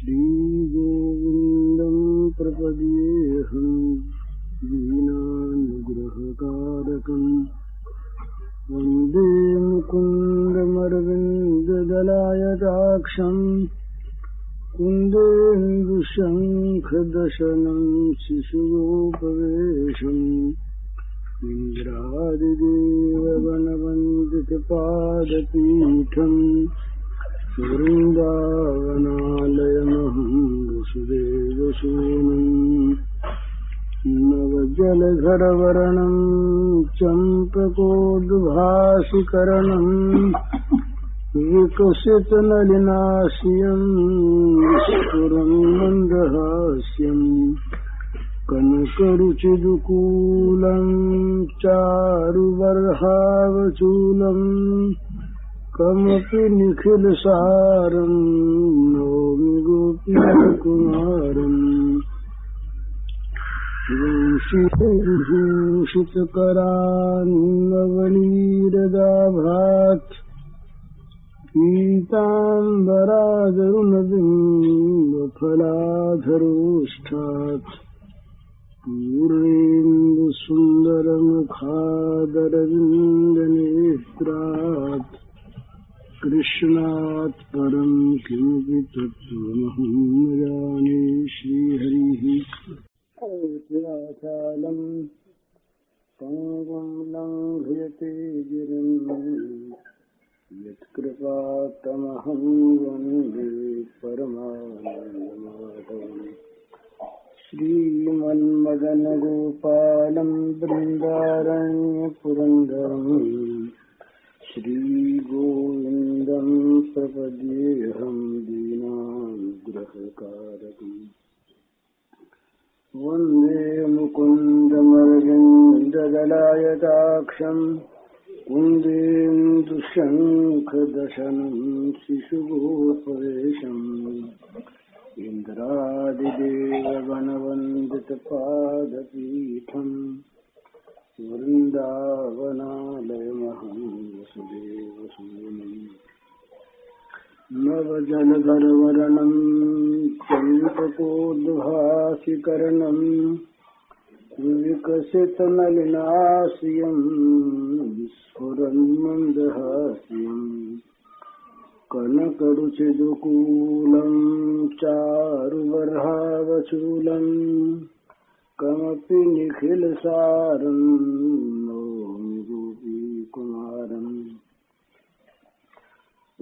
श्रीगोविन्दं प्रपद्येऽहं दीनानुग्रहकारकम् वन्दे मुकुन्दमरविन्ददलायताक्षम् कुन्देन्दुशङ्खदशनं शिशुगोपवेशम् इन्द्रादिदेववनवन्दितपादपीठम् वृन्दावनालयमहं वसुदेवसूनुम् नवजलधरवर्णं चम्पकोद्भासिकरणम् विकसितनलिनास्यं विस्फुरन् मन्दहास्यम् कनकरुचिदुकूलं चारुबर्हावचूलम् कमपि निखिलसारं नौमि गोपीकुमारम् भूषितकरान्नवनीरदाभात् पीताम्बरादरुणबिम्बफलाधरोष्ठात् पूर्णेन्दुसुन्दरमुखादरविन्दनेत्रात् कृष्णात् परं किमपि तत्त्वमहं न जाने। श्रीहरिः औद्याचालं पङ्गुं लङ्घयते गिरिं यत्कृपातमहं वन्दे परमानन्दमाधवम्। श्रीमन्मदनगोपालं बृन्दारण्यपुरन्दरम् श्रीगोविन्दं प्रपद्येऽहं दीनानुग्रहकारकम् वन्दे मुकुन्दमरविन्ददलायताक्षम् कुन्देन्दुशङ्खदशनं शिशुगोपवेशम् इन्द्रादिदेववनवन्दितपादपीठम् वृन्दावनालयमहं वसुदेवसूनुम् नवजलधरवर्णं चम्पकोद्भासिकरणम् विकसितनलिनास्यं विस्फुरन् मन्दहास्यम् कनकरुचिदुकूलं चारुबर्हावचूलम् कमपि निखिलसारं नौमि गोपीकुमारम्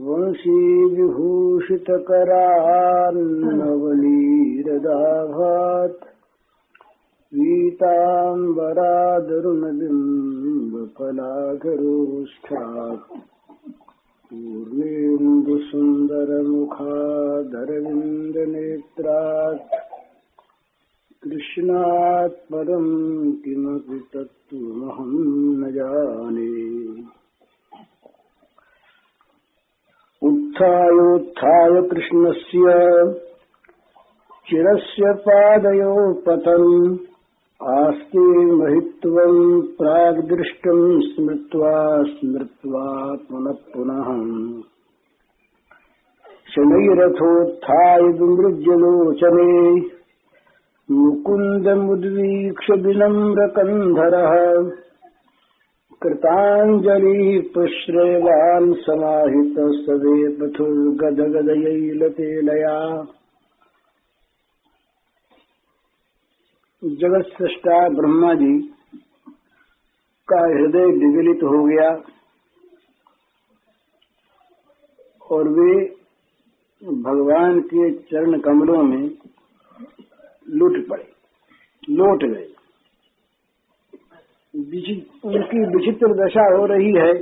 वंशीविभूषितकरान्नवनीरदाभात् पीताम्बरादरुणबिम्बफलाधरोष्ठात् पूर्णेन्दुसुन्दरमुखादरविन्दनेत्रात् कृष्णात् परं किमपि तत्त्वमहं न जाने। उत्थायोत्थाय कृष्णस्य चिरस्य पादयो पतन् आस्ते महित्वं प्राग्दृष्टं स्मृत्वा स्मृत्वा पुनः पुनः शनैरथोत्थाय विमृज्यलोचने मुकुन्दमुद्वीक्ष्य विनम्रकन्धरः कृताञ्जलिः प्रश्रयवान् समाहितः सवेपथुर्गदगदयैलतेलया। जगत सृष्टा ब्रह्मा जी का हृदय विगलित हो गया और वे भगवान के चरण कमलों में लौट गए। उनकी विचित्र दशा हो रही है।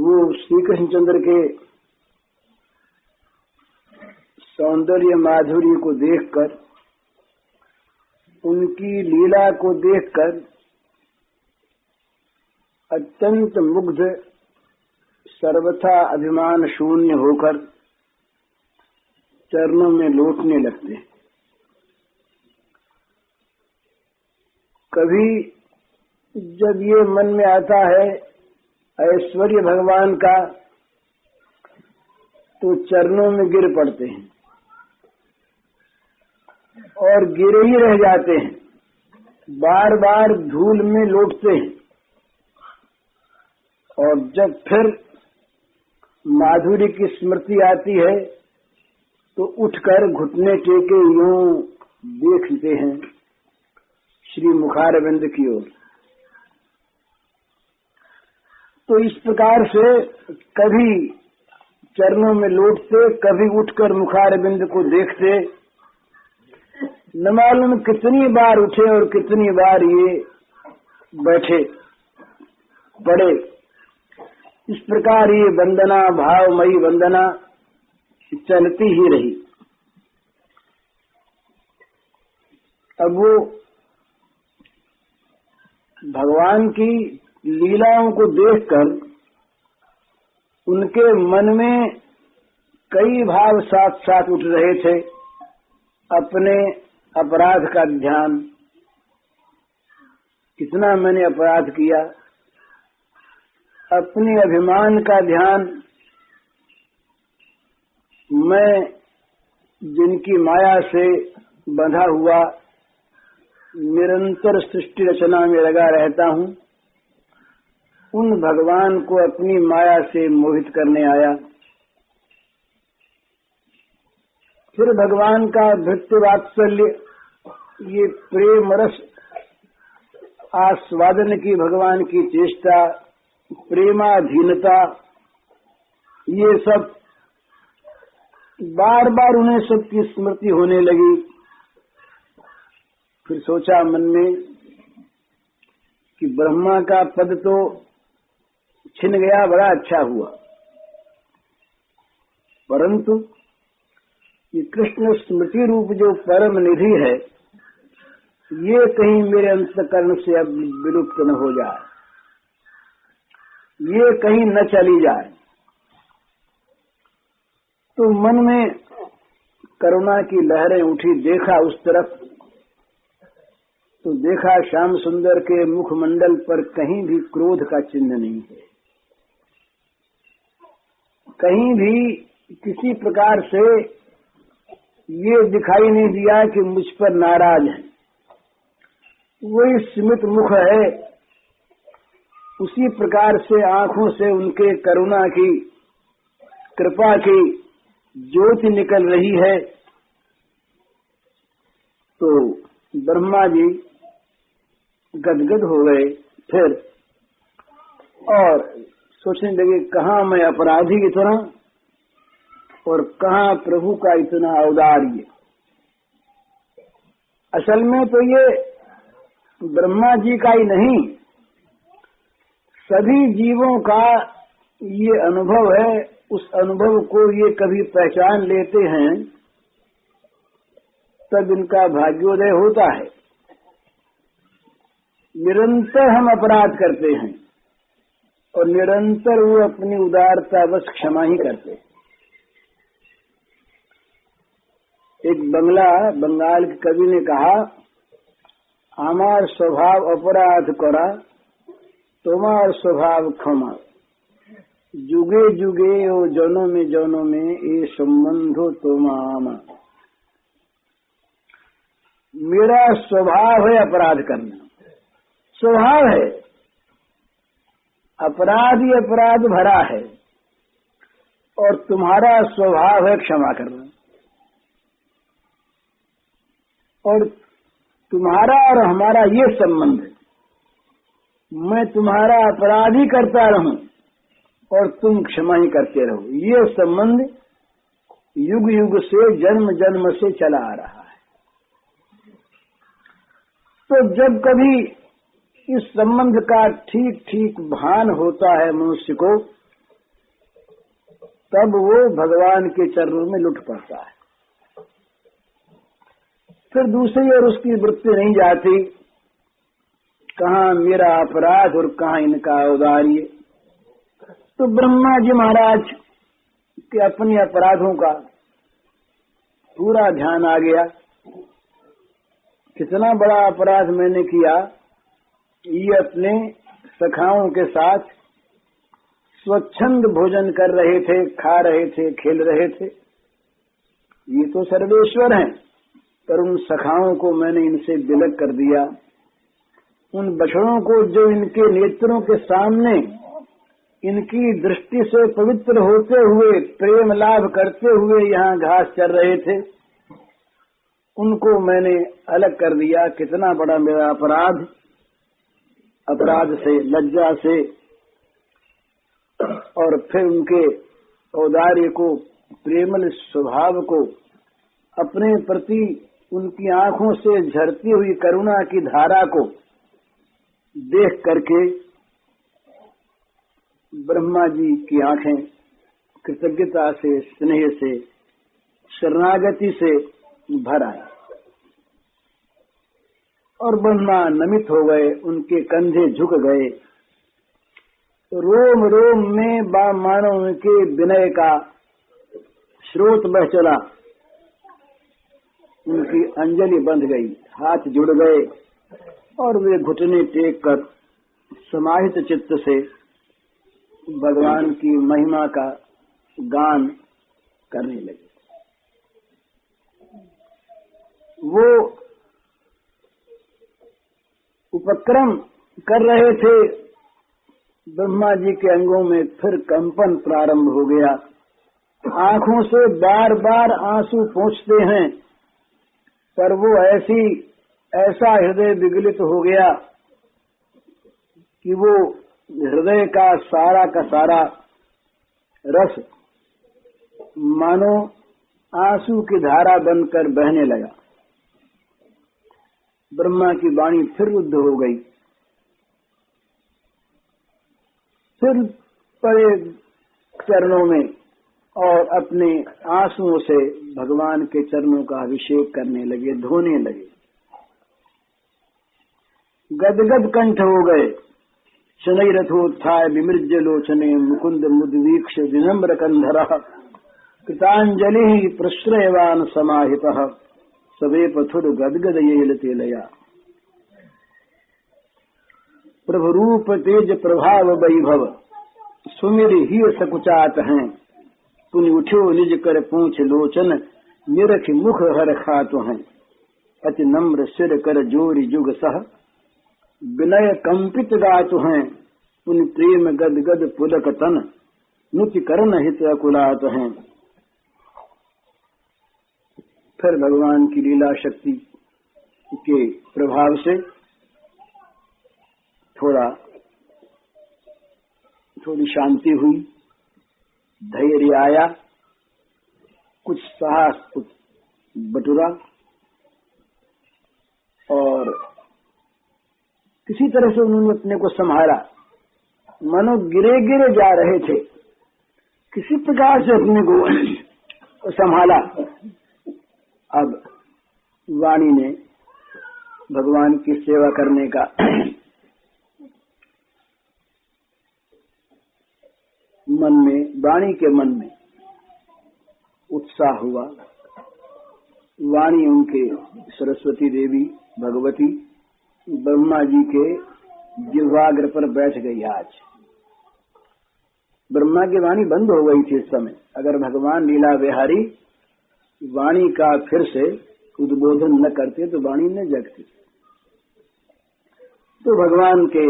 वो श्री कृष्णचंद्र के सौंदर्य माधुर्य को देखकर, उनकी लीला को देखकर अत्यंत मुग्ध, सर्वथा अभिमान शून्य होकर चरणों में लौटने लगते हैं। कभी जब ये मन में आता है ऐश्वर्य भगवान का, तो चरणों में गिर पड़ते हैं और गिरे ही रह जाते हैं, बार बार धूल में लौटते हैं। और जब फिर माधुरी की स्मृति आती है तो उठकर घुटने टेके यूं देखते हैं श्री मुखारविंद की ओर। तो इस प्रकार से कभी चरणों में लौटते, कभी उठकर मुखारविंद को देखते। न मालूम कितनी बार उठे और कितनी बार ये बैठे पड़े। इस प्रकार ये वंदना, भावमयी वंदना चलती ही रही। अब वो भगवान की लीलाओं को देखकर उनके मन में कई भाव साथ साथ उठ रहे थे। अपने अपराध का ध्यान, कितना मैंने अपराध किया, अपने अभिमान का ध्यान, मैं जिनकी माया से बंधा हुआ निरंतर सृष्टि रचना में लगा रहता हूं, उन भगवान को अपनी माया से मोहित करने आया। फिर भगवान का भृत्य वात्सल्य, ये प्रेम रस आस्वादन की भगवान की चेष्टा, प्रेमाधीनता, ये सब बार बार उन्हें सबकी स्मृति होने लगी। फिर सोचा मन में कि ब्रह्मा का पद तो छिन गया, बड़ा अच्छा हुआ, परंतु ये कृष्ण स्मृति रूप जो परम निधि है, ये कहीं मेरे अंतःकरण से अब विलुप्त न हो जाए, ये कहीं न चली जाए। तो मन में करुणा की लहरें उठी। देखा उस तरफ तो देखा श्याम सुंदर के मुखमंडल पर कहीं भी क्रोध का चिन्ह नहीं है, कहीं भी किसी प्रकार से ये दिखाई नहीं दिया कि मुझ पर नाराज है। वही स्मित मुख है, उसी प्रकार से आंखों से उनके करुणा की, कृपा की ज्योति निकल रही है। तो ब्रह्मा जी गदगद हो गए फिर और सोचने लगे, कहाँ मैं अपराधी इतना और कहाँ प्रभु का इतना औदार्य। असल में तो ये ब्रह्मा जी का ही नहीं, सभी जीवों का ये अनुभव है। उस अनुभव को ये कभी पहचान लेते हैं तब इनका भाग्योदय होता है। निरंतर हम अपराध करते हैं और निरंतर वो अपनी उदारता बस क्षमा ही करते हैं। एक बंगाल के कवि ने कहा, हमार स्वभाव अपराध करा, तुम्हार स्वभाव क्षमा, जुगे जुगे ओ जनों में ये संबंधो तुम्हारा। मेरा स्वभाव है अपराध करना, स्वभाव है, अपराध ही अपराध भरा है, और तुम्हारा स्वभाव है क्षमा करना। और तुम्हारा और हमारा ये संबंध है, मैं तुम्हारा अपराध ही करता रहूं और तुम क्षमा ही करते रहो। ये संबंध युग युग से, जन्म जन्म से चला आ रहा है। तो जब कभी इस संबंध का ठीक ठीक भान होता है मनुष्य को, तब वो भगवान के चरणों में लुट पड़ता है। फिर दूसरी ओर उसकी वृत्ति नहीं जाती, कहाँ मेरा अपराध और कहाँ इनका औदार्य। तो ब्रह्मा जी महाराज के अपने अपराधों का पूरा ध्यान आ गया। कितना बड़ा अपराध मैंने किया, ये अपने सखाओं के साथ स्वच्छंद भोजन कर रहे थे, खा रहे थे, खेल रहे थे। ये तो सर्वेश्वर हैं, पर उन सखाओं को मैंने इनसे विलग कर दिया। उन बछड़ों को जो इनके नेत्रों के सामने इनकी दृष्टि से पवित्र होते हुए, प्रेम लाभ करते हुए यहाँ घास चर रहे थे, उनको मैंने अलग कर दिया। कितना बड़ा मेरा अपराध! अपराध से, लज्जा से, और फिर उनके औदार्य को, प्रेमल स्वभाव को, अपने प्रति उनकी आंखों से झरती हुई करुणा की धारा को देख करके ब्रह्मा जी की आंखें कृतज्ञता से, स्नेह से, शरणागति से भर आई और ब्रह्मा नमित हो गए, उनके कंधे झुक गए। रोम रोम में मानो उनके विनय का स्रोत बह चला। उनकी अंजलि बंध गई, हाथ जुड़ गए और वे घुटने टेक कर समाहित चित्त से भगवान की महिमा का गान करने लगे। वो उपक्रम कर रहे थे, ब्रह्मा जी के अंगों में फिर कंपन प्रारंभ हो गया। आंखों से बार बार आंसू पोंछते हैं, पर वो ऐसा हृदय विगलित हो गया कि वो हृदय का सारा रस मानो आंसू की धारा बनकर बहने लगा। ब्रह्मा की वाणी फिर रुद्ध हो गई। फिर पड़े चरणों में और अपने आंसुओं से भगवान के चरणों का अभिषेक करने लगे, धोने लगे। गदगद कंठ हो गए। शनै रथोत्थाय विमृज्य लोचने मुकुंद मुद्वीक्ष विनम्र कंधरः कृतांजलि प्रश्रयवान समाहितः सवे पथुर गदगद येलते लया। प्रभु रूप तेज प्रभाव वैभव सुमिर ही सकुचात हैं। पुनि उठ्यो निज कर पूछ लोचन निरख मुख हर खातो हैं। अति नम्र सिर कर जोरी जुग सह विनय कंपित गातु हैं। पुनि प्रेम गद गद पुलक तन नुति करन हित अकुलात हैं। फिर भगवान की लीला शक्ति के प्रभाव से थोड़ी शांति हुई, धैर्य आया, कुछ साहस बटुरा और किसी तरह से उन्होंने अपने को संभाला। मानो गिरे जा रहे थे, किसी प्रकार से अपने को संभाला। अब वाणी ने भगवान की सेवा करने का वाणी के मन में उत्साह हुआ। वाणी उनके सरस्वती देवी भगवती ब्रह्मा जी के जिह्वाग्र पर बैठ गई। आज ब्रह्मा की वाणी बंद हो गई थी इस समय। अगर भगवान लीला विहारी वाणी का फिर से उद्बोधन न करते तो वाणी न जगती। तो भगवान के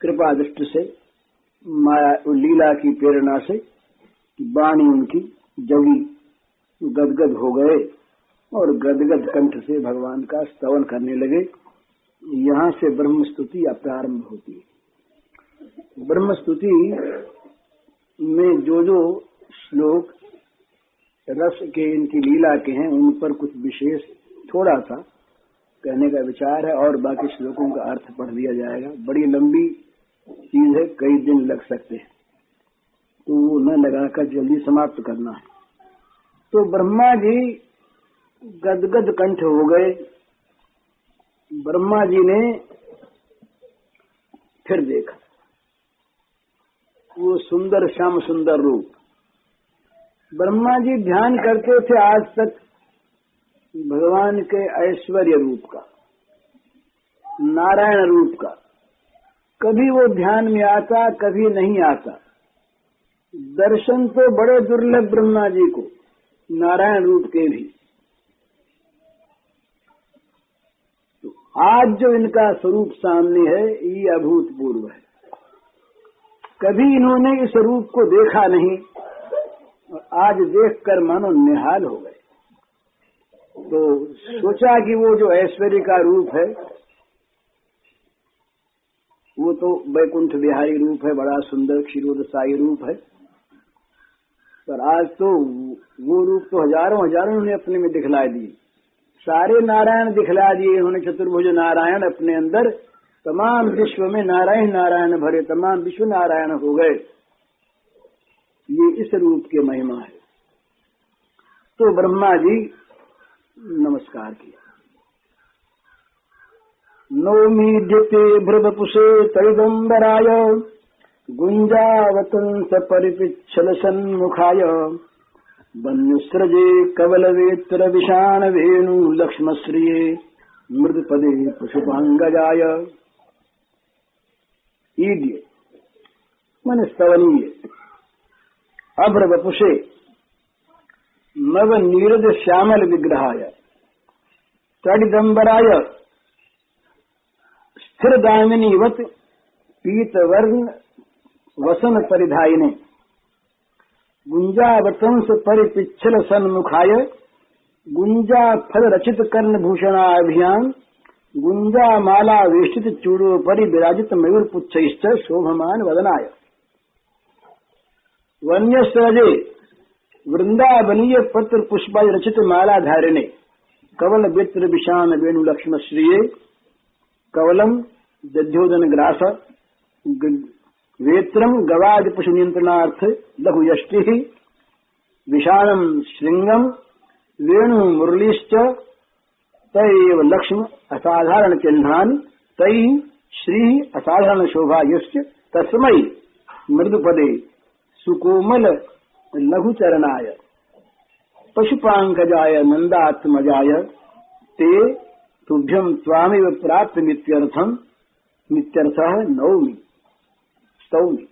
कृपा दृष्टि से, माया लीला की प्रेरणा से वाणी उनकी जगी, गदगद हो गए और गदगद कंठ से भगवान का स्तवन करने लगे। यहाँ से ब्रह्म स्तुति प्रारंभ होती है। ब्रह्म स्तुति में जो श्लोक रस के, इनकी लीला के हैं, उन पर कुछ विशेष थोड़ा सा कहने का विचार है और बाकी श्लोकों का अर्थ पढ़ दिया जाएगा। बड़ी लंबी चीज है, कई दिन लग सकते हैं, तो वो न लगाकर जल्दी समाप्त करना है। तो ब्रह्मा जी गदगद कंठ हो गए। ब्रह्मा जी ने फिर देखा वो सुंदर श्याम सुंदर रूप। ब्रह्मा जी ध्यान करते थे आज तक भगवान के ऐश्वर्य रूप का, नारायण रूप का, कभी वो ध्यान में आता, कभी नहीं आता। दर्शन तो बड़े दुर्लभ ब्रह्मा जी को, नारायण रूप के भी। तो आज जो इनका स्वरूप सामने है ये अभूतपूर्व है। कभी इन्होंने इस रूप को देखा नहीं और आज देखकर मानो निहाल हो गए। तो सोचा कि वो जो ऐश्वर्य का रूप है वो तो वैकुंठ बिहारी रूप है, बड़ा सुंदर क्षीरोदशाही रूप है, पर आज तो वो रूप तो हजारों हजारों ने अपने में दिखला दिए। सारे नारायण दिखला दिए उन्होंने, चतुर्भुज नारायण अपने अंदर। तमाम विश्व में नारायण नारायण भरे, तमाम विश्व नारायण हो गए। ये इस रूप की महिमा है। तो ब्रह्मा जी नमस्कार किया। नौमीद्यते भृवपुषे तैदंबराय गुंजावतंस परिपिच्छल सन्मुखाय वन्यस्रजे कवलवेत्र विषाण वेणु लक्ष्मश्रिये मृदपदे पुष्पांगजाय। ईद्य मन स्तवनीय, अभ्रवपुषे नव नीरद श्यामल विग्रहाय तडिदंबराय स्थिर दामिनीवत पीतवर्ण वसन परिधायिने गुंजावतंस परिपिच्छल सन्मुखाय गुंजा फल रचित कर्ण भूषणाभियान गुंजा माला वेष्टित चूड़ो परि विराजित मयूर पुच्छैश्च शोभमान वदनाय वन्यस्रजे वृंदावनीय पत्र पुष्पाय रचित माला धारिणे कवल वित्र विषाण वेणु लक्ष्म श्रिये कवलम दध्योदन ग्रास वेत्रम गवाद पशु नियंत्रणार्थ लघु यष्टि विषाणम श्रृंगम वेणु मुरलीश्च तैव लक्ष्म असाधारण चिन्हानि तै श्री असाधारण शोभा यश्च तस्मै मृदुपदे सुकोमल लघुचरणाय पशुपांकजाय नंदात्मजाय ते तुभ्यं त्वामेव प्राप्त नित्यर्थः नौमि स्तौमि।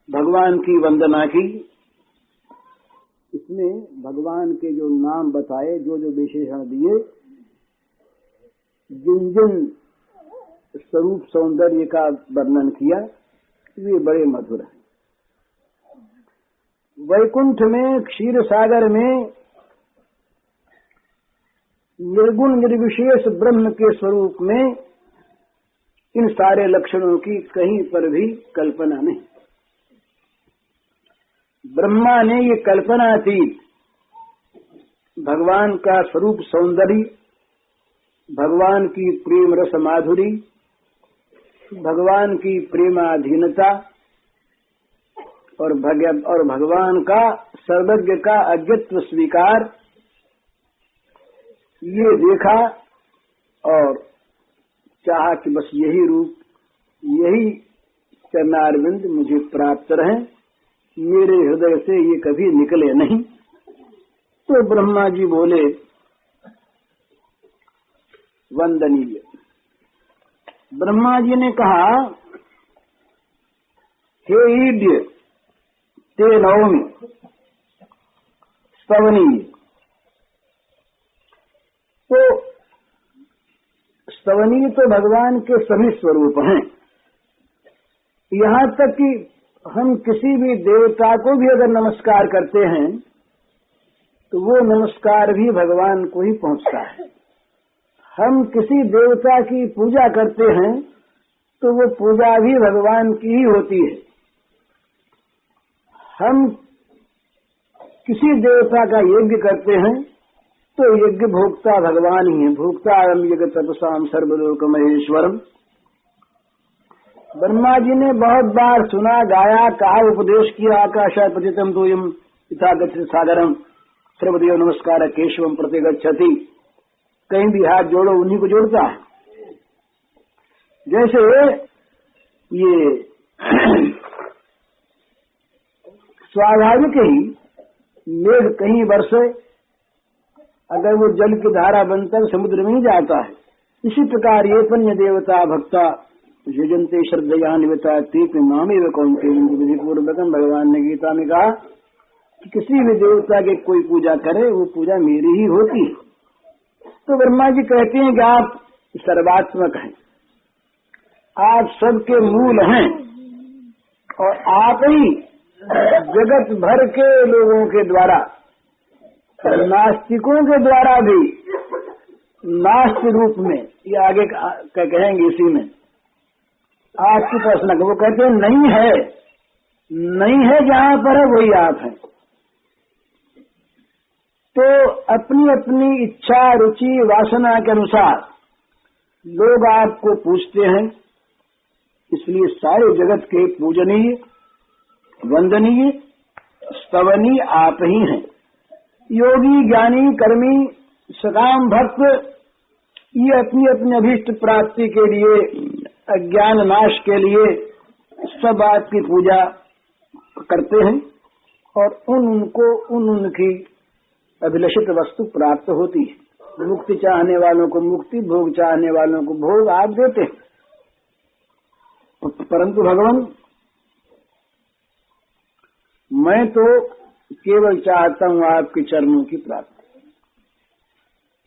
भगवान की वंदना की। इसमें भगवान के जो नाम बताए, जो जो विशेषण दिए, जिन जिन स्वरूप सौंदर्य का वर्णन किया, वे बड़े मधुर हैं। वैकुंठ में, क्षीर सागर में निर्गुण निर्विशेष ब्रह्म के स्वरूप में इन सारे लक्षणों की कहीं पर भी कल्पना नहीं। ब्रह्मा ने ये कल्पना थी भगवान का स्वरूप सौंदर्य, भगवान की प्रेम रस माधुरी, भगवान की प्रेमाधीनता और भगवान का सर्वज्ञ का अज्ञत्व स्वीकार, ये देखा और चाहा कि बस यही रूप, यही चरणारविंद मुझे प्राप्त रहे, मेरे हृदय से ये कभी निकले नहीं। तो ब्रह्मा जी बोले वंदनीय। ब्रह्मा जी ने कहा, हे ईड्य ते नौमि स्तवनीय। तो स्तवनीय तो भगवान के सभी स्वरूप हैं। यहाँ तक कि हम किसी भी देवता को भी अगर नमस्कार करते हैं तो वो नमस्कार भी भगवान को ही पहुंचता है। हम किसी देवता की पूजा करते हैं तो वो पूजा भी भगवान की ही होती है। हम किसी देवता का यज्ञ करते हैं तो यज्ञ भोक्ता भगवान ही है। भोक्ता यज्ञ तपसाम सर्वलोक महेश्वरम। ब्रह्मा जी ने बहुत बार सुना, गाया, कहा, उपदेश किया, आकाशाय पतितम तोयम पिता गच्छति सागरम सर्वदेव नमस्कार केशवम प्रतिगच्छति। कहीं भी हाथ जोड़ो उन्हीं को जोड़ता है। जैसे ये स्वाभाविक ही मेघ कहीं बरसे, अगर वो जल की धारा बनकर समुद्र में ही जाता है इसी प्रकार ये पन्य देवता भक्ता युजंते श्रद्धया निवता तीप मामेव कौंते विधि पूर्वकम। भगवान ने गीता में कहा कि किसी भी देवता के कोई पूजा करे वो पूजा मेरी ही होती है। तो ब्रह्मा जी कहते हैं कि आप सर्वात्मक हैं, आप सबके मूल हैं और आप ही जगत भर के लोगों के द्वारा, नास्तिकों के द्वारा भी नास्त रूप में, ये आगे कहेंगे इसी में, आपकी प्रश्न वो कहते हैं नहीं है, नहीं है जहां पर है वही आप हैं। तो अपनी अपनी इच्छा रुचि वासना के अनुसार लोग आपको पूछते हैं, इसलिए सारे जगत के पूजनीय वंदनीय स्तवनीय आप ही हैं। योगी ज्ञानी कर्मी सकाम भक्त ये अपनी अपनी अभीष्ट प्राप्ति के लिए, अज्ञान नाश के लिए सब आपकी पूजा करते हैं और उनकी अभिलषित वस्तु प्राप्त होती है। मुक्ति चाहने वालों को मुक्ति, भोग चाहने वालों को भोग आप देते हैं। परंतु भगवान, मैं तो केवल चाहता हूं आपके चरणों की प्राप्ति।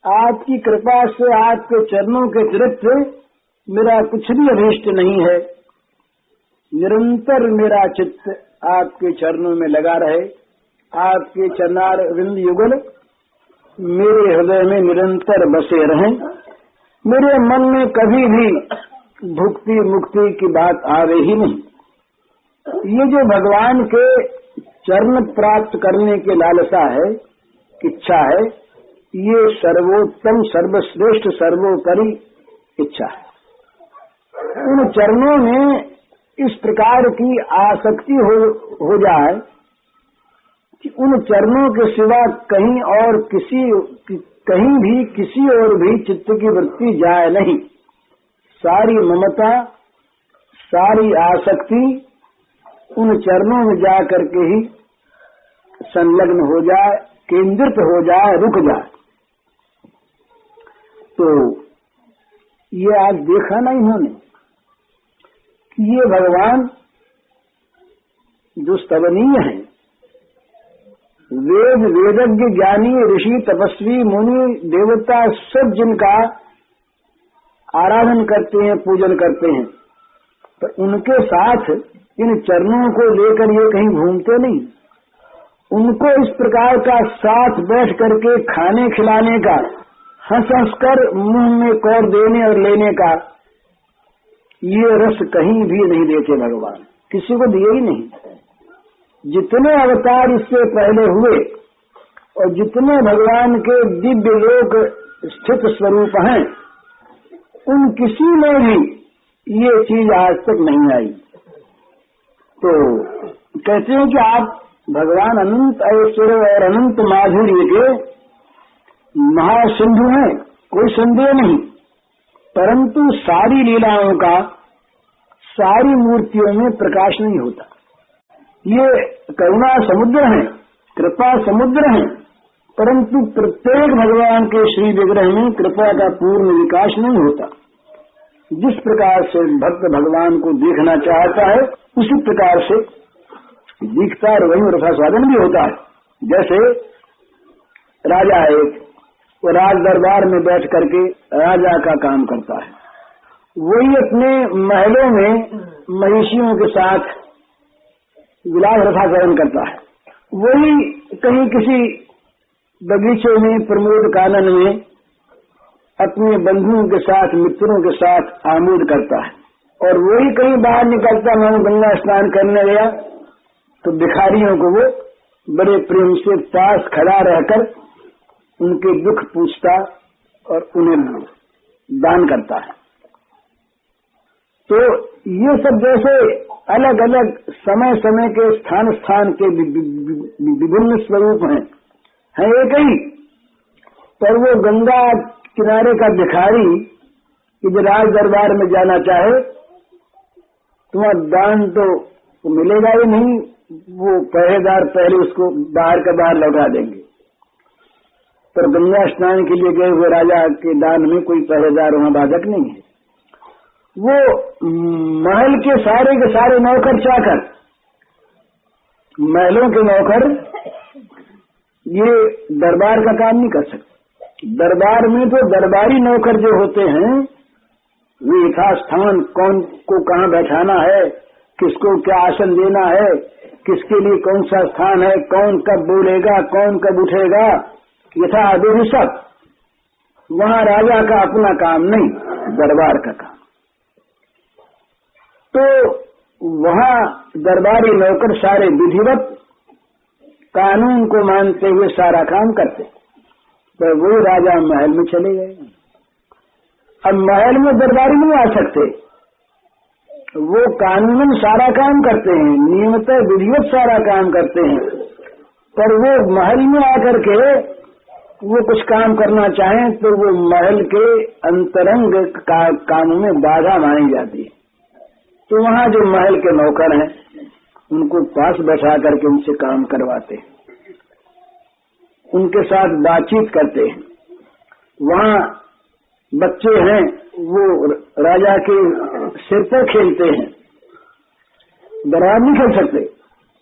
आपकी कृपा से, आपके चरणों के अतिरिक्त मेरा कुछ भी अभीष्ट नहीं है। निरंतर मेरा चित्त आपके चरणों में लगा रहे, आपके चरणारविंद युगल मेरे हृदय में निरंतर बसे रहें। मेरे मन में कभी भी भुक्ति मुक्ति की बात आवे ही नहीं। ये जो भगवान के चरण प्राप्त करने की लालसा है, इच्छा है, ये सर्वोत्तम सर्वश्रेष्ठ सर्वोपरि इच्छा है। उन चरणों में इस प्रकार की आसक्ति हो जाए कि उन चरणों के सिवा कहीं भी किसी और भी चित्त की वृत्ति जाए नहीं। सारी ममता, सारी आसक्ति उन चरणों में जा करके ही संलग्न हो जाए, केंद्रित हो जाए, रुक जाए। तो ये आज देखा ना इन्होंने कि ये भगवान जो स्तवनीय है, वेद वेदज्ञ ज्ञानी ऋषि तपस्वी मुनि देवता सब जिनका आराधन करते हैं, पूजन करते हैं, तो उनके साथ इन चरणों को लेकर ये कहीं घूमते नहीं। उनको इस प्रकार का साथ बैठ करके खाने खिलाने का, हंस हंस कर मुंह में कौर देने और लेने का ये रस कहीं भी नहीं देते भगवान, किसी को दिए ही नहीं। जितने अवतार इससे पहले हुए और जितने भगवान के दिव्य लोक स्थित स्वरूप हैं, उन किसी में भी ये चीज आज तक नहीं आई। तो कहते हैं कि आप भगवान अनंत ऐश्वर्य और अनंत माधुर्य के महासिंधु हैं, कोई संदेह नहीं। परंतु सारी लीलाओं का सारी मूर्तियों में प्रकाश नहीं होता। ये करुणा समुद्र है, कृपा समुद्र है, परंतु प्रत्येक भगवान के श्री विग्रह में कृपा का पूर्ण विकास नहीं होता। जिस प्रकार से भक्त भगवान को देखना चाहता है, उसी प्रकार से दिखता है, वही रसास्वादन भी होता है। जैसे राजा है, वो राज दरबार में बैठ करके राजा का काम करता है, वही अपने महलों में महिषियों के साथ विलास रसास्वादन करता है, वही कहीं किसी बगीचे में प्रमोद कानन में अपने बंधुओं के साथ मित्रों के साथ आमोद करता है, और वही कहीं बाहर निकलता, मैं गंगा स्नान करने गया, तो भिखारियों को वो बड़े प्रेम से पास खड़ा रहकर उनके दुख पूछता और उन्हें दान करता है। तो ये सब जैसे अलग अलग समय समय के स्थान के विभिन्न स्वरूप हैं, एक ही, पर वो गंगा किनारे का भिखारी कि जो राज दरबार में जाना चाहे, तुम्हारा दान तो मिलेगा ही नहीं, वो पहरेदार पहले उसको बाहर का बाहर लौटा देंगे। पर गंगा स्नान के लिए गए हुए राजा के दान में कोई पहरेदार वहां बाधक नहीं है। वो महल के सारे नौकर चाकर, महलों के नौकर ये दरबार का काम नहीं कर सकते। दरबार में तो दरबारी नौकर जो होते हैं वे यथास्थान कौन को कहाँ बैठाना है, किसको क्या आसन देना है, किसके लिए कौन सा स्थान है, कौन कब बोलेगा, कौन कब उठेगा, यथा आदेश सब। वहां राजा का अपना काम नहीं, दरबार का काम। तो वहां दरबारी नौकर सारे विधिवत कानून को मानते हुए सारा काम करते। तो वो राजा महल में चले गए। अब महल में दरबारी नहीं आ सकते, वो कानूनन सारा काम करते हैं, नियमतः विधिवत सारा काम करते हैं, पर वो महल में आकर के वो कुछ काम करना चाहें तो वो महल के अंतरंग कामों में बाधा मानी जाती है। तो वहां जो महल के नौकर हैं उनको पास बैठा करके उनसे काम करवाते हैं, उनके साथ बातचीत करते हैं। वहां बच्चे हैं वो राजा के सिर पर खेलते हैं, दरबार नहीं खेल सकते।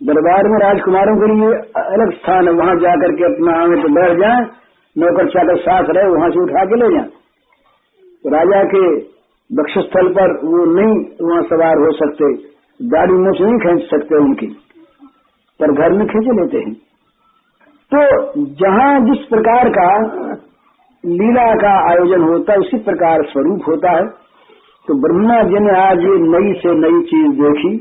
दरबार में राजकुमारों के लिए अलग स्थान है, वहां जाकर के अपना आंगन पर बैठ जाएं, नौकर चाकर साथ रहे, वहां से उठा के ले जाएं। तो राजा के बक्षस्थल पर वो नहीं वहां सवार हो सकते, दाढ़ी मूछ नहीं खींच सकते उनकी, पर घर में खींच लेते हैं। तो जहां जिस प्रकार का लीला का आयोजन होता है उसी प्रकार स्वरूप होता है। तो ब्रह्मा जी ने आज ये नई से नई चीज देखी,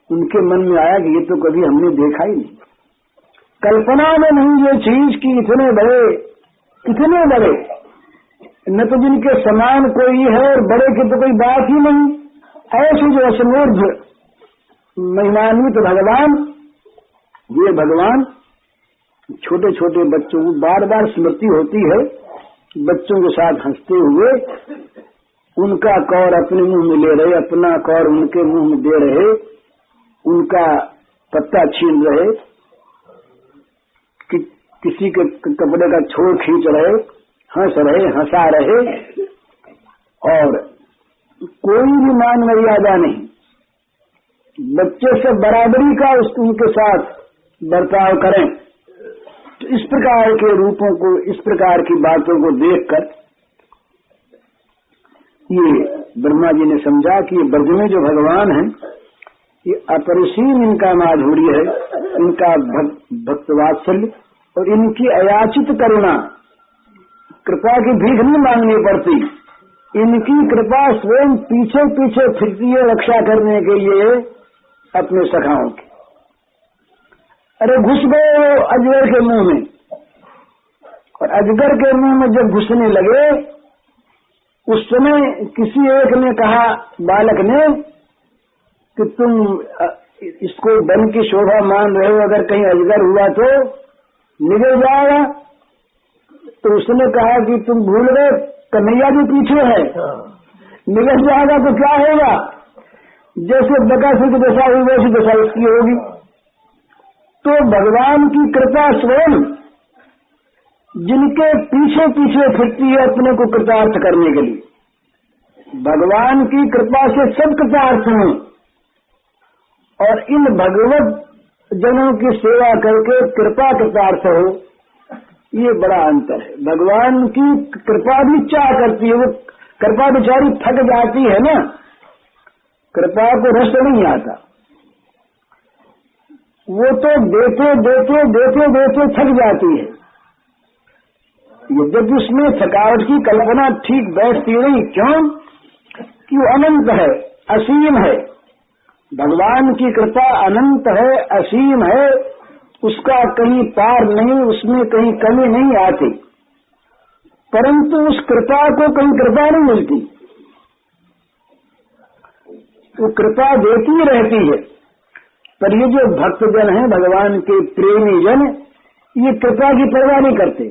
उनके मन में आया कि ये तो कभी हमने देखा ही नहीं, कल्पना में नहीं ये चीज कि इतने बड़े न तो जिनके समान कोई है और बड़े की तो कोई बात ही नहीं, ऐसे जो असमूर्ध महिमान्वित भगवान, ये भगवान छोटे छोटे बच्चों को बार बार स्मृति होती है, बच्चों के साथ हंसते हुए उनका कौर अपने मुंह में ले रहे, अपना कौर उनके मुंह में दे रहे, उनका पत्ता छीन रहे, कि किसी के कपड़े का छोर खींच रहे, हंस रहे, हंसा रहे, और कोई भी मान मर्यादा नहीं, बच्चे से बराबरी का उनके साथ बर्ताव करें। तो इस प्रकार के रूपों को, इस प्रकार की बातों को देखकर ये ब्रह्मा जी ने समझा कि ये ब्रज में जो भगवान हैं ये अपरिसीम इनका माधुर्य है, इनका भक्तवात्सल्य और इनकी अयाचित करुणा, कृपा की भीख नहीं मांगनी पड़ती, इनकी कृपा स्वयं पीछे पीछे फिरती है रक्षा करने के लिए अपने सखाओं की। अरे घुस गए वो अजगर के मुंह में, और अजगर के मुंह में जब घुसने लगे उस समय किसी एक ने कहा, बालक ने, कि तुम इसको वन की शोभा मान रहे हो, अगर कहीं अजगर हुआ तो निकल जाएगा। तो उसने कहा कि तुम भूल गए कन्हैया भी पीछे है, निकल जाएगा तो क्या होगा, जैसे बकासुर की दशा हुई वैसी दशा उसकी होगी। तो भगवान की कृपा स्वयं जिनके पीछे पीछे फिरती है अपने को कृतार्थ करने के लिए, भगवान की कृपा से सब कृतार्थ हों, और इन भगवत जनों की सेवा करके कृपा कृतार्थ हो, ये बड़ा अंतर है। भगवान की कृपा भी चाह करती है, वो कृपा बेचारी थक जाती है ना, कृपा को रस नहीं आता, वो तो देते देते देते देते थक जाती है। यद्यपि उसमें थकावट की कल्पना ठीक बैठती नहीं, क्यों कि वो अनंत है, असीम है। भगवान की कृपा अनंत है, असीम है, उसका कहीं पार नहीं, उसमें कहीं कमी नहीं आती, परंतु उस कृपा को कहीं कृपा नहीं मिलती, वो कृपा देती रहती है। पर ये जो भक्तजन हैं, भगवान के प्रेमी जन, ये कृपा की परवाह नहीं करते।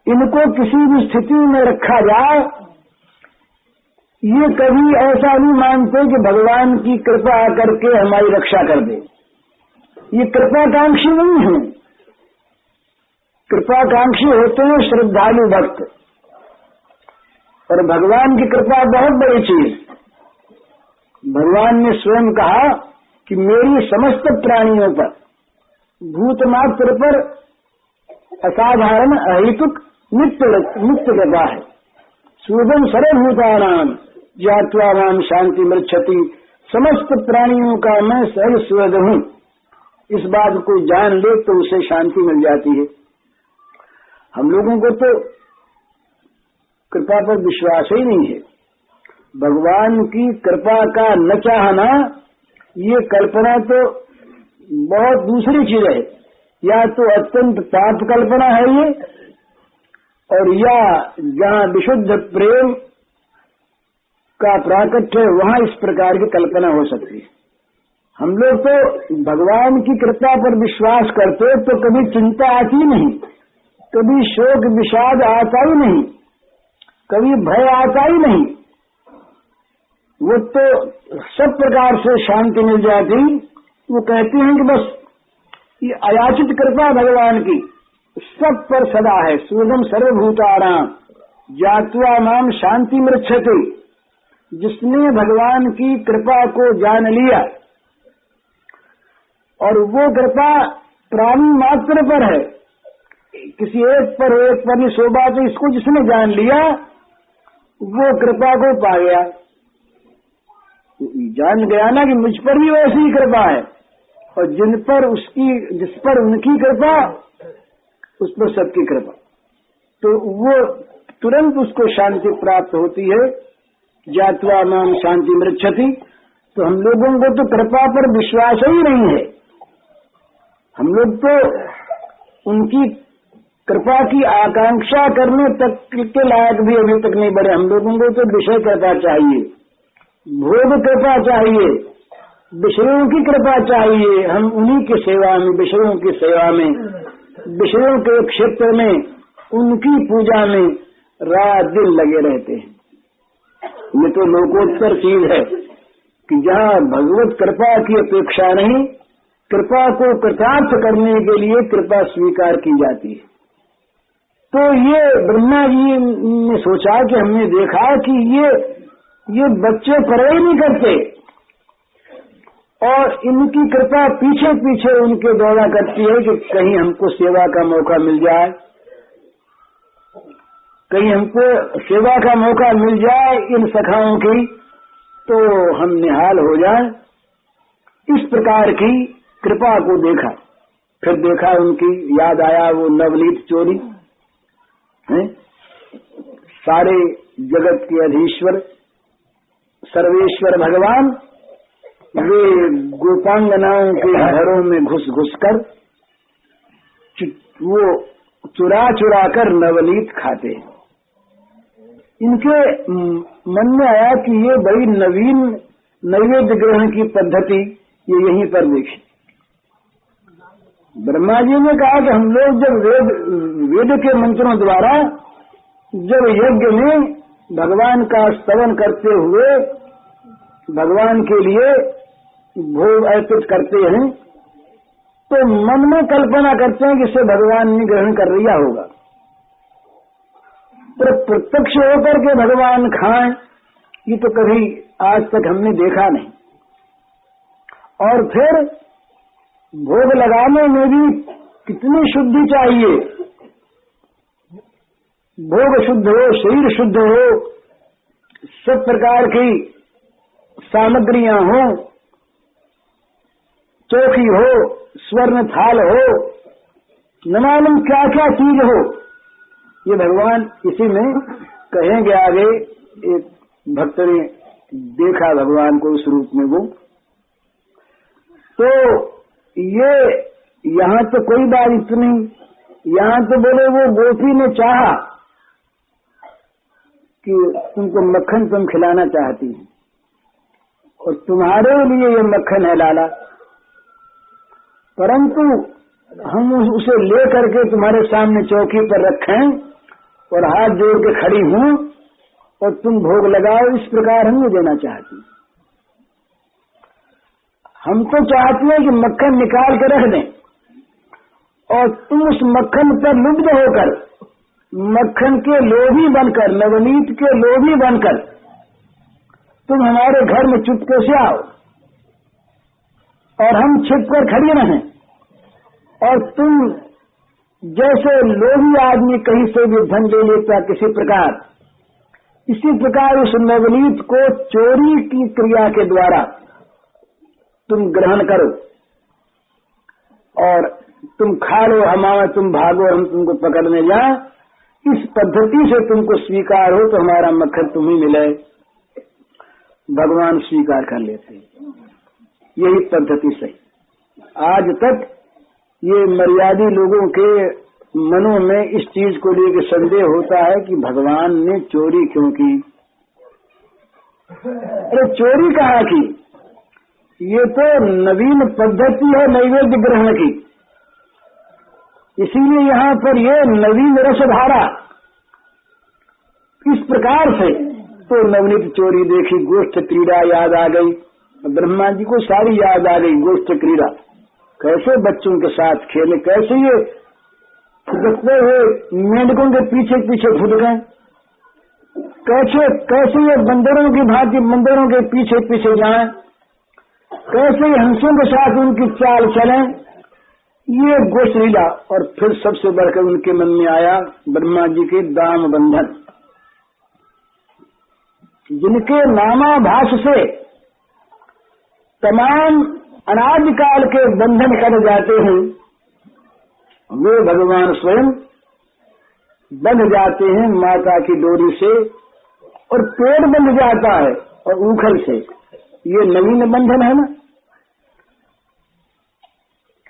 इनको किसी भी स्थिति में रखा जाए, ये कभी ऐसा नहीं मानते कि भगवान की कृपा करके हमारी रक्षा कर दे। ये कृपाकांक्षी नहीं है, कृपाकांक्षी होते हैं श्रद्धालु भक्त, और भगवान की कृपा बहुत बड़ी चीज। भगवान ने स्वयं कहा कि मेरी समस्त प्राणियों पर, भूत मात्र पर असाधारण अहेतुक नित्य कृपा है। सूदम सर्वभूतानाम ज्ञात्वा माम शांति मृच्छति, समस्त प्राणियों का मैं सहज सुहृद हूँ। इस बात को जान ले तो उसे शांति मिल जाती है। हम लोगों को तो कृपा पर विश्वास ही नहीं है। भगवान की कृपा का न चाहना, ये कल्पना तो बहुत दूसरी चीज है। या तो अत्यंत पाप कल्पना है ये, और या जहाँ विशुद्ध प्रेम का प्राकट्य है वहाँ इस प्रकार की कल्पना हो सकती है। हम लोग तो भगवान की कृपा पर विश्वास करते तो कभी चिंता आती नहीं, कभी शोक विषाद आता ही नहीं, कभी भय आता ही नहीं। वो तो सब प्रकार से शांति मिल जाती। वो कहते हैं कि बस ये अयाचित कृपा भगवान की सब पर सदा है। सूदम सर्वभूतानाम ज्ञात्वा माम शांति मृच्छति, जिसने भगवान की कृपा को जान लिया, और वो कृपा प्राणी मात्र पर है, किसी एक पर नहीं शोभा। तो इसको जिसने जान लिया वो कृपा को पा गया, जान गया ना कि मुझ पर भी वैसी ही कृपा है, और जिस पर उनकी कृपा उस पर सबकी कृपा। तो वो तुरंत उसको शांति प्राप्त होती है। ज्ञात्वा माम शांति मृच्छति। तो हम लोगों को तो कृपा पर विश्वास ही नहीं है। हम लोग तो उनकी कृपा की आकांक्षा करने तक के लायक भी अभी तक नहीं बढ़े। हम लोगों को तो विषय कृपा चाहिए, भोग कृपा चाहिए, विषयों की कृपा चाहिए। हम उन्हीं की सेवा में, विषयों की सेवा में, विषयों के क्षेत्र में, उनकी पूजा में रात दिन लगे रहते हैं। ये तो लोकोत्तर चीज है कि जहाँ भगवत कृपा की अपेक्षा नहीं, कृपा को कृतार्थ करने के लिए कृपा स्वीकार की जाती है। तो ये ब्रह्मा जी ने सोचा कि हमने देखा कि ये बच्चे परवाह नहीं करते, और इनकी कृपा पीछे पीछे उनके दौड़ा करती है कि कहीं हमको सेवा का मौका मिल जाए, कहीं हमको सेवा का मौका मिल जाए इन सखाओं की, तो हम निहाल हो जाए। इस प्रकार की कृपा को देखा। फिर देखा उनकी याद आया वो नवनीत चोरी है। सारे जगत के अधीश्वर सर्वेश्वर भगवान वे गोपांगनाओं के घरों में घुस घुस कर वो चुरा चुरा कर नवनीत खाते। इनके मन में आया कि ये बड़ी नवीन नैवेद्य ग्रहण की पद्धति ये यहीं पर देखी। ब्रह्मा जी ने कहा कि हम लोग जब वेद के मंत्रों द्वारा जब यज्ञ में भगवान का स्तवन करते हुए भगवान के लिए भोग अर्पित करते हैं, तो मन में कल्पना करते हैं कि इसे भगवान ने ग्रहण कर लिया होगा। तो प्रत्यक्ष होकर के भगवान खाएं, ये तो कभी आज तक हमने देखा नहीं। और फिर भोग लगाने में भी कितनी शुद्धि चाहिए। भोग शुद्ध हो, शरीर शुद्ध हो, सब प्रकार की सामग्रियां हो, चौकी हो, स्वर्ण थाल हो, न मालूम क्या क्या चीज हो। ये भगवान इसी में कहेंगे आगे। एक भक्त ने देखा भगवान को उस रूप में। वो तो ये यहाँ तो कोई बात इतनी, यहाँ तो बोले वो गोपी ने चाहा कि तुमको मक्खन तुम खिलाना चाहती हैं, और तुम्हारे लिए ये मक्खन है लाला, परंतु हम उसे ले करके तुम्हारे सामने चौकी पर रखें और हाथ जोड़ के खड़ी हूं और तुम भोग लगाओ, इस प्रकार हम नहीं देना चाहती। हम तो चाहते हैं कि मक्खन निकाल के रख दें और तुम उस मक्खन पर लुब्ध होकर, मक्खन के लोभी बनकर, नवनीत के लोभी बनकर तुम हमारे घर में चुपके से आओ और हम छिपकर खड़ी रहें, और तुम जैसे लोभी आदमी कहीं से भी धन ले लेता किसी प्रकार, इसी प्रकार उस नवनीत को चोरी की क्रिया के द्वारा तुम ग्रहण करो और तुम खा लो, हमारा तुम भागो, हम तुमको पकड़ने जाए। इस पद्धति से तुमको स्वीकार हो तो हमारा मक्खन तुम्हें मिले। भगवान स्वीकार कर लेते हैं, यही पद्धति सही। आज तक ये मर्यादी लोगों के मनों में इस चीज को लेकर संदेह होता है कि भगवान ने चोरी क्यों की। अरे चोरी कहाँ की, ये तो नवीन पद्धति है नैवेद्य ग्रहण की, इसीलिए यहाँ पर ये नवीन रसधारा। इस प्रकार से तो नवनीत चोरी देखी, गोष्ठ क्रीड़ा याद आ गई, ब्रह्मा जी को सारी याद आ गई। गोष्ठ क्रीड़ा कैसे बच्चों के साथ खेले, कैसे ये फुदकते हुए मेंढकों के पीछे पीछे फुद गए, कैसे ये बंदरों की भांति बंदरों के पीछे पीछे जाएं, कैसे हंसों के साथ उनकी चाल चलें, ये गोष्ठ लीला। और फिर सबसे बढ़कर उनके मन में आया ब्रह्मा जी के दाम बंधन, जिनके नामाभास से तमाम अनादिकाल के बंधन कर जाते हैं, वे भगवान स्वयं बंध जाते हैं माता की डोरी से, और पेड़ बंध जाता है और ऊखल से। ये नवीन बंधन है ना।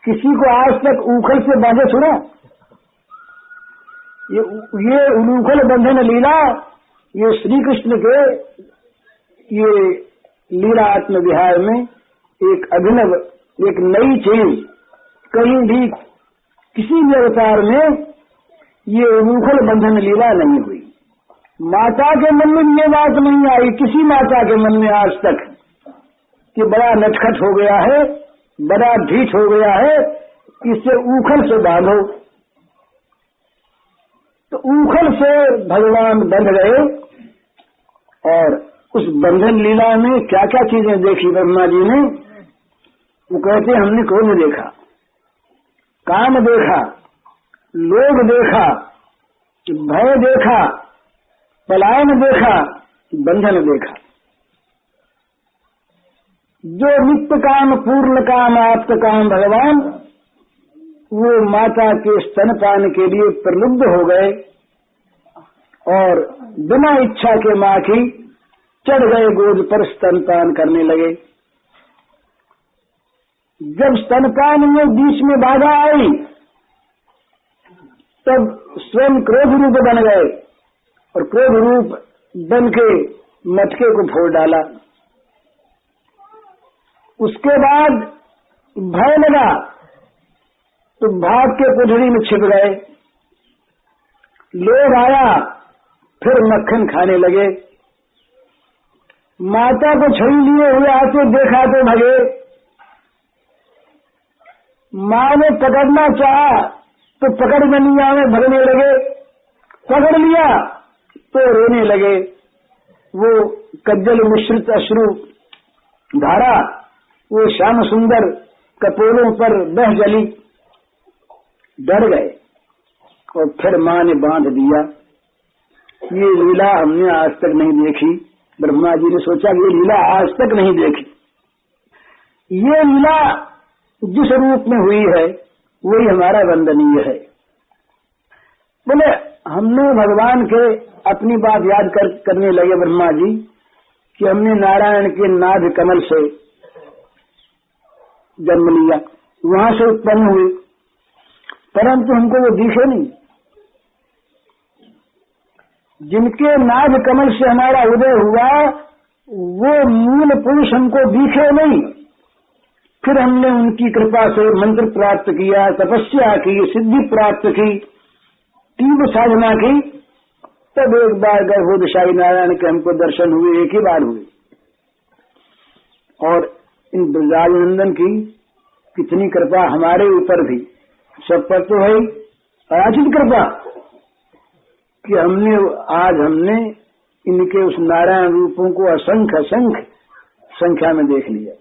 किसी को आज तक ऊखल से बांधे सुना? ये उलूखल बंधन लीला, ये श्री कृष्ण के ये लीला आत्म विहार में एक अभिनव, एक नई चीज, कहीं भी किसी भी अवतार में ये उलूखल बंधन लीला नहीं हुई। माता के मन में ये बात नहीं आई, किसी माता के मन में आज तक, कि बड़ा नटखट हो गया है, बड़ा ढीठ हो गया है, इसे ऊखल से बांधो। तो ऊखल से भगवान बंध गए, और उस बंधन लीला में क्या क्या चीजें देखी ब्रह्मा जी ने। वो कहते हमने क्रोध देखा, काम देखा, लोभ देखा, भय देखा, पलायन देखा, बंधन देखा। जो नित्य काम, पूर्ण काम, आप्त काम भगवान, वो माता के स्तनपान के लिए प्रलुब्ध हो गए और बिना इच्छा के माँ की चढ़ गए गोद पर, स्तनपान करने लगे। जब स्तनपान में बीच में बाधा आई, तब स्वयं क्रोध रूप बन गए, और क्रोध रूप बन के मटके को फोड़ डाला। उसके बाद भय लगा तो भाग के कोठरी में छिप गए। लोग आया, फिर मक्खन खाने लगे। माता को छड़ी लिए हुए आते देखा तो भगे। माँ ने पकड़ना चाहा तो पकड़ में नहीं आए, भगने लगे। पकड़ लिया तो रोने लगे। वो कज्जल मिश्रित अश्रु धारा वो श्याम सुंदर कपोलों पर बह जली। डर गए और फिर माँ ने बांध दिया। ये लीला हमने आज तक नहीं देखी। ब्रह्मा जी ने सोचा ये लीला आज तक नहीं देखी। ये लीला जिस रूप में हुई है वही हमारा वंदनीय है। बोले हमने भगवान के अपनी बात याद करने लगे ब्रह्मा जी कि हमने नारायण के नाभ कमल से जन्म लिया, वहां से उत्पन्न हुए, परंतु हमको वो दिखे नहीं। जिनके नाभ कमल से हमारा उदय हुआ वो मूल पुरुष हमको दिखे नहीं। फिर हमने उनकी कृपा से मंत्र प्राप्त किया, तपस्या की, सिद्धि प्राप्त की, तीव्र साधना की, तब एक बार गर्भोदशाई नारायण के हमको दर्शन हुए, एक ही बार हुए। और इन ब्रजानंदन की कितनी कृपा हमारे ऊपर भी सब पर तो है अयाचित कृपा कि हमने इनके उस नारायण रूपों को असंख्य संख्या में देख लिया।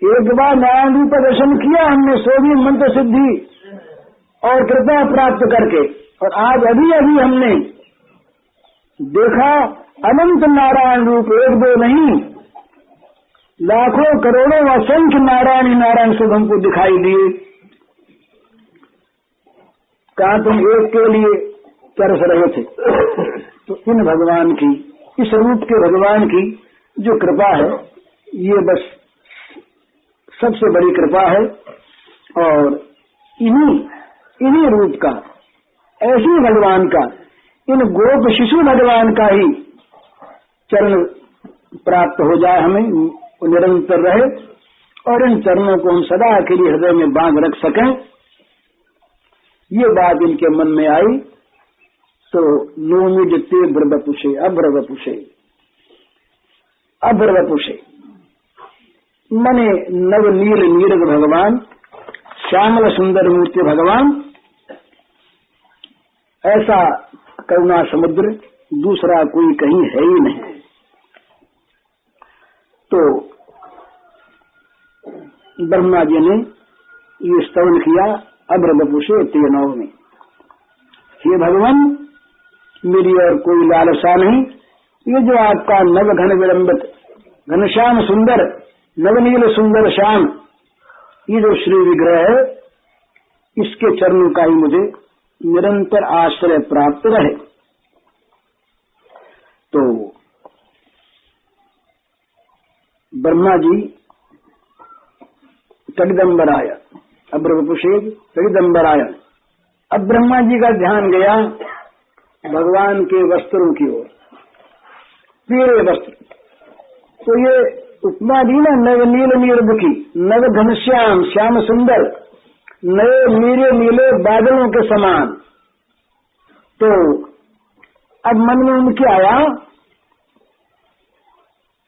एक बार नारायण रूप का दर्शन किया हमने, सो भी मंत्र सिद्धि और कृपा प्राप्त करके, और आज अभी हमने देखा अनंत नारायण रूप, एक दो नहीं, लाखों करोड़ों असंख्य नारायण सब हमको दिखाई दिए। कहा तुम एक के लिए तरस रहे थे, तो इन भगवान की, इस रूप के भगवान की जो कृपा है, ये बस सबसे बड़ी कृपा है। और इन्हीं रूप का, ऐसे भगवान का, इन गोप शिशु भगवान का ही चरण प्राप्त हो जाए, हमें निरंतर रहे, और इन चरणों को हम सदा के लिए हृदय में बांध रख सकें। ये बात इनके मन में आई तो नोमी जिते ब्रवपुषे अभ्रवपुषे मने नव नील नीरद भगवान, श्यामल सुंदर मूर्ति भगवान, ऐसा करुणा समुद्र दूसरा कोई कहीं है ही नहीं। तो ब्रह्मा जी ने ये स्तवन किया अभ्रवपुषे तेनव में, हे भगवान मेरी और कोई लालसा नहीं, ये जो आपका नव घन विलंबित घनश्याम सुंदर नवनील सुंदर श्याम ये जो श्री विग्रह है, इसके चरणों का ही मुझे निरंतर आश्रय प्राप्त रहे। तो ब्रह्मा जी तडिदंबराय अभ्रवपुषे तडिदंबराय, अब ब्रह्मा जी का ध्यान गया भगवान के वस्त्रों की ओर, पीले वस्त्र। तो ये उपमा दी ना नव नील नीरमुखी, नव घनश्याम श्याम सुंदर, नए नीले नीले बादलों के समान। तो अब मन में उनके आया,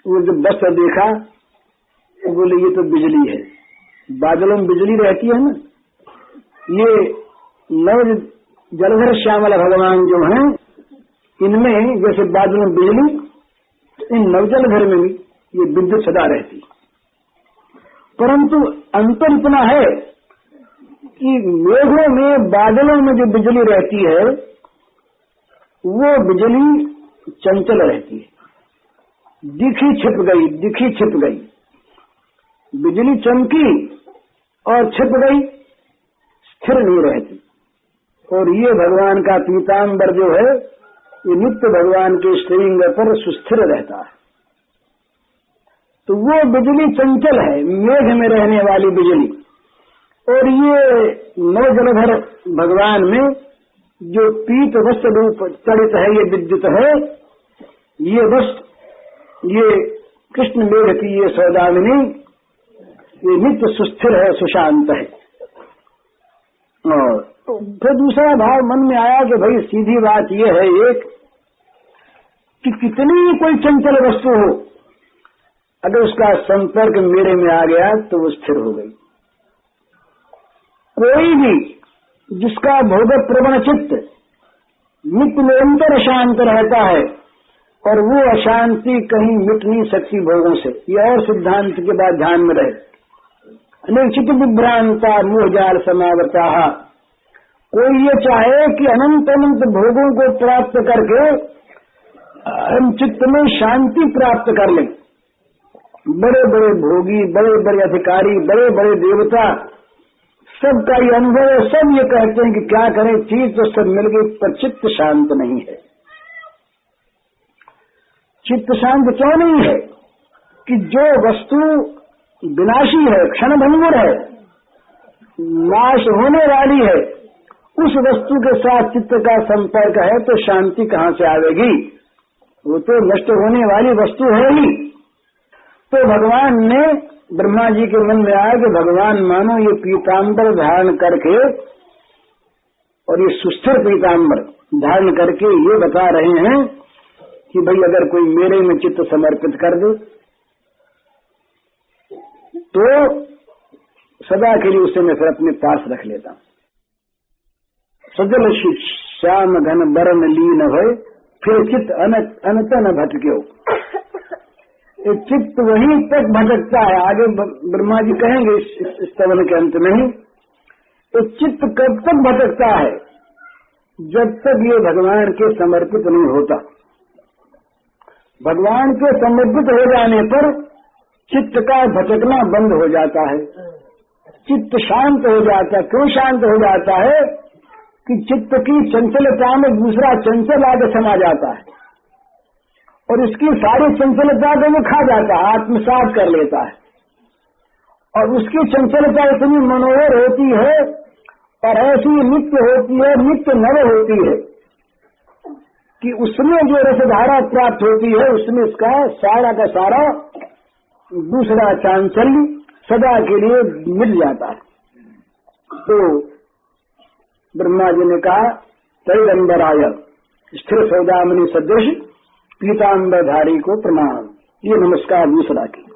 वो जब वस्त्र देखा तो बोले ये तो बिजली है, बादलों में बिजली रहती है ना। ये नव जलधर श्यामल भगवान जो हैं, इनमें जैसे बादलों में बिजली, इन नवजलधर में भी ये विद्युत सदा रहती। परंतु अंतर इतना है कि मेघों में बादलों में जो बिजली रहती है वो बिजली चंचल रहती है, दिखी छिप गई, बिजली चमकी और छिप गई, स्थिर नहीं रहती। और ये भगवान का पीतांबर जो है, ये नित्य भगवान के श्रीअंग पर सुस्थिर रहता है। तो वो बिजली चंचल है, मेघ में रहने वाली बिजली। और ये नवजलधर भगवान में जो पीत वस्त्र रूप चरित है, ये विद्युत है, ये वस्त्र, ये कृष्ण मेघ की ये सौदामिनी, ये नित्य सुस्थिर है, सुशांत है। और फिर दूसरा भाव मन में आया कि भाई सीधी बात ये है एक कि कितनी कोई चंचल वस्तु हो, अगर उसका संपर्क मेरे में आ गया तो वो स्थिर हो गई। कोई भी जिसका भोग प्रवण चित्त नित्य निरंतर अशांत रहता है, और वो अशांति कहीं मिट नहीं सकती भोगों से। ये और सिद्धांत के बाद ध्यान में रहे, अनेक चित्त विभ्रांता मोह जाल समावता। कोई ये चाहे कि अनंत अनंत भोगों को प्राप्त करके हम चित्त में शांति प्राप्त कर लें। बड़े बड़े भोगी, बड़े बड़े अधिकारी, बड़े बड़े देवता, सबका ये अनुभव है, सब ये कहते हैं कि क्या करें, चीज तो सब मिल गई पर चित्त शांत नहीं है। चित्त शांत क्यों नहीं है? कि जो वस्तु विनाशी है, क्षणभंगुर है, नाश होने वाली है, उस वस्तु के साथ चित्त का संपर्क है तो शांति कहाँ से आवेगी? वो तो नष्ट होने वाली वस्तु है ही। तो भगवान ने, ब्रह्मा जी के मन में आया कि भगवान मानो ये पीतांबर धारण करके, और ये सुस्थिर पीतांबर धारण करके ये बता रहे हैं कि भाई अगर कोई मेरे में चित्त समर्पित कर दे तो सदा के लिए उसे मैं फिर अपने पास रख लेता हूं। सजल श्याम घन बरन लीन भय, फिर चित्त अनत न भटक्यो। चित्त वहीं तक भटकता है। आगे ब्रह्मा जी कहेंगे इस स्तवन के अंत में ही, चित्त कब तक भटकता है? जब तक ये भगवान के समर्पित नहीं होता। भगवान के समर्पित हो जाने पर चित्त का भटकना बंद हो जाता है, चित्त शांत हो जाता है। क्यों शांत हो जाता है? कि चित्त की चंचलता में दूसरा चंचल आगे समा जाता है और इसकी सारी चंचलता को वो खा जाता है, आत्मसात कर लेता है। और उसकी चंचलता इतनी मनोहर होती है और ऐसी नित्य होती है, नित्य नव होती है कि उसमें जो रसधारा प्राप्त होती है उसमें इसका सारा का सारा दूसरा चांचल्य सदा के लिए मिल जाता है। तो ब्रह्मा जी ने कहा, तैरंबराय स्थिर सौदामणि सदृश पीताम्बरधारी को प्रणाम। ये नमस्कार दूसरा की।